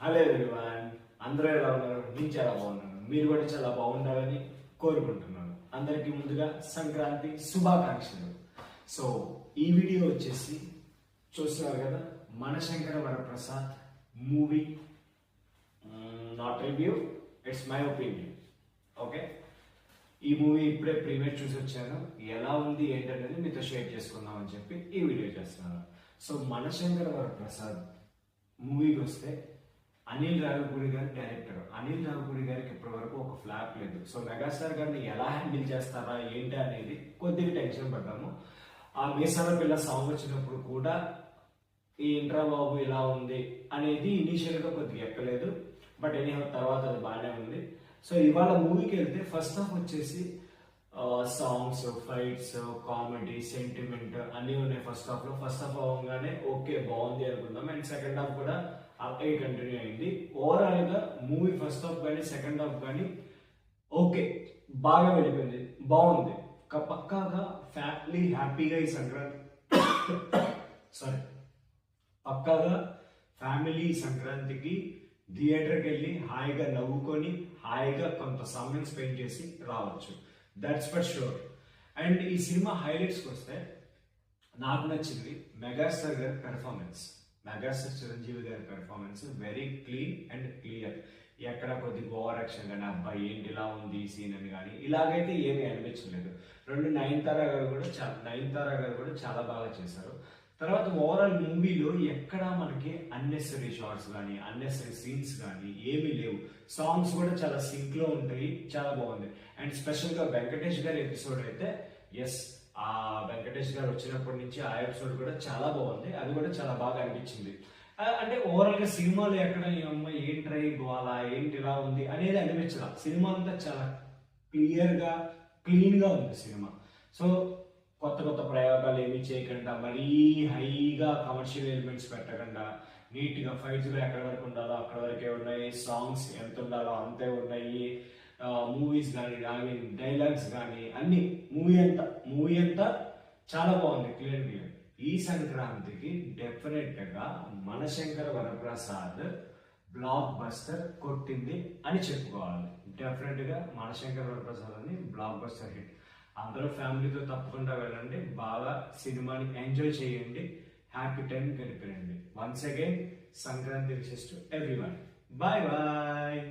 Hello everyone, అందరూ ఎలా ఉన్నారు? నేను చాలా బాగున్నాను. మీరు కూడా చాలా బాగుండాలని కోరుకుంటున్నాను. అందరికీ ముందుగా సంక్రాంతి శుభాకాంక్షలు. సో ఈ వీడియో వచ్చేసి చూస్తున్నారు కదా, Manashankara Varaprasad movie not review, it's my opinion. Okay, ఈ మూవీ ఇప్పుడే ప్రీమియర్ చూసి వచ్చాను. ఎలా ఉంది ఏంటనేది మీతో షేర్ చేసుకుందాం అని చెప్పి ఈ వీడియో చేస్తున్నాను. సో మనశంకర వరప్రసాద్ మూవీకి వస్తే, అనిల్ రావిపూడి గారి డైరెక్టర్. అనిల్ రావిపూడి గారికి ఇప్పటి వరకు ఒక ఫ్లాప్ లేదు. సో మెగాస్టార్ గారిని ఎలా హ్యాండిల్ చేస్తారా ఏంటి అనేది కొద్దిగా టెన్షన్ పడ్డాము. ఆ మీసాల పిల్ల సాంగ్ వచ్చినప్పుడు కూడా ఈ ఇంట్రా బాబు ఇలా ఉంది అనేది ఇనీషియల్ గా కొద్దిగా ఎక్కలేదు. బట్ ఎనీ తర్వాత అది బాగానే ఉంది. సో ఇవాళ మూవీకి వెళ్తే ఫస్ట్ హాఫ్ వచ్చేసి సాంగ్స్, ఫైట్స్, కామెడీ, సెంటిమెంట్ అన్నీ ఉన్నాయి ఫస్ట్ హాఫ్ లో. ఫస్ట్ హాఫ్ అవ్వగానే ఓకే బాగుంది అనుకుందాం. అండ్ సెకండ్ హాఫ్ కూడా అలాగే కంటిన్యూ అయింది. ఓవరాల్ గా మూవీ ఫస్ట్ హాఫ్ కానీ సెకండ్ హాఫ్ కానీ ఓకే బాగా వెళ్ళిపోయింది, బాగుంది. పక్కాగా ఫ్యామిలీ హ్యాపీగా ఈ సంక్రాంతి సారీ పక్కాగా ఫ్యామిలీ సంక్రాంతికి థియేటర్కి వెళ్ళి హాయిగా నవ్వుకొని హాయిగా కొంత సమయం స్పెండ్ చేసి రావచ్చు. That's for sure. అండ్ ఈ సినిమా హైలైట్స్కి వస్తే నాకు నచ్చింది మెగాస్టార్ గారి పెర్ఫార్మెన్స్. మెగాస్టార్ చిరంజీవి గారి performance very clean and clear. ఎక్కడ కొద్దిగా ఓవర్ యాక్షన్ కానీ అబ్బాయి ఏంటి ఇలా ఉంది ఈ సీన్ అని కానీ ఇలాగైతే ఏమీ అనిపించలేదు. నయనతార గారు కూడా చాలా బాగా చేశారు. తర్వాత ఓవరాల్ మూవీలో ఎక్కడ మనకి అన్నెసరీ షార్ట్స్ కానీ అన్నెసరీ సీన్స్ కానీ ఏమీ లేవు. సాంగ్స్ కూడా చాలా సింక్ లో ఉంటాయి, చాలా బాగుంది. అండ్ స్పెషల్ గా వెంకటేష్ గారి ఎపిసోడ్ అయితే ఎస్, ఆ వెంకటేష్ గారు వచ్చినప్పటి నుంచి ఆ ఎపిసోడ్ కూడా చాలా బాగుంది. అది కూడా చాలా బాగా అనిపించింది. అంటే ఓవరాల్ గా సినిమాలో ఎక్కడ ఈ అమ్మాయి ఏంట్రై గోలా ఏంటి ఇలా ఉంది అనేది అనిపించదు. సినిమా అంతా చాలా క్లియర్ గా క్లీన్ గా ఉంది సినిమా. సో కొత్త కొత్త ప్రయోగాలు ఏమీ చేయకుండా, మరీ హైగా కమర్షియల్ ఎలిమెంట్స్ పెట్టకుండా, నీట్ గా ఫైట్స్ కూడా ఎక్కడ వరకు ఉండాలో అక్కడ వరకే ఉన్నాయి. సాంగ్స్ ఎంత ఉండాలో అంతే ఉన్నాయి. మూవీస్ కానీ డైలాగ్స్ కానీ అన్ని మూవీ అంతా చాలా బాగుంది, క్లియర్. ఈ సంక్రాంతికి డెఫినెట్ గా మనశంకర వరప్రసాద్ బ్లాక్ బస్టర్ కొట్టింది అని చెప్పుకోవాలి. డెఫినెట్ గా మనశంకర వరప్రసాద్ అని బ్లాక్ బస్టర్ హిట్. అందరూ ఫ్యామిలీతో తప్పకుండా వెళ్ళండి, బాగా సినిమాని ఎంజాయ్ చేయండి, హ్యాపీ టైం గడిపేయండి. Once again Sankranti wishes to everyone. Bye bye.